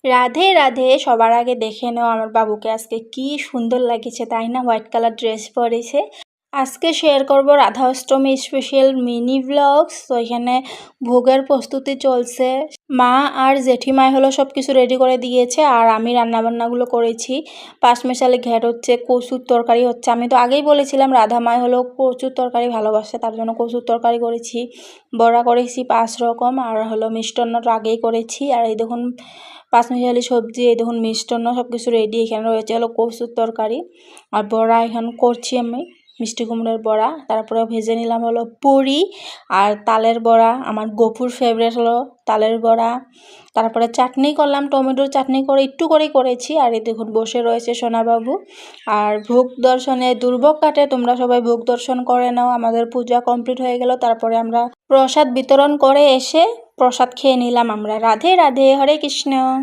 রাধে রাধে। সবার আগে দেখে নাও আমার বাবুকে আজকে কি সুন্দর লাগছে, তাই না? হোয়াইট কালার ড্রেস পরেছে। আজকে শেয়ার করব Radha Ashtami special mini vlogs. তো এখানে ভোগের প্রস্তুতি চলছে। মা আর জেঠিমাই হলো সব কিছু রেডি করে দিয়েছে, আর আমি রান্নাবান্নাগুলো করেছি। পাঁচমেশালি ঘ্যাট হচ্ছে, কচুর তরকারি হচ্ছে। আমি তো আগেই বলেছিলাম রাধা মাই হলো কচুর তরকারি ভালোবাসে, তার জন্য কচুর তরকারি করেছি। বড়া করেছি 5 রকম, আর হলো মিষ্টান্নটা আগেই করেছি। আর এই দেখুন পাঁচমিশালি সবজি, এই দেখুন মিষ্টান্ন সব কিছু রেডি। এখানে রয়েছে হলো কচুর তরকারি আর বড়া এখন করছি আমি, মিষ্টি কুমড়োর বড়া। তারপরে ভেজে নিলাম হলো পুরি আর তালের বড়া। আমার গপুর ফেভারিট হলো তালের বড়া। তারপরে চাটনি করলাম, টমেটোর চাটনি করে একটু করেই করেছি। আর এই দেখুন বসে রয়েছে সোনাবাবু। আর ভোগ দর্শনে দুর্ভোগ কাটে, তোমরা সবাই ভোগ দর্শন করে নাও। আমাদের পূজা কমপ্লিট হয়ে গেল, তারপরে আমরা প্রসাদ বিতরণ করে এসে প্রসাদ খেয়ে নিলাম আমরা। রাধে রাধে, হরে কৃষ্ণ।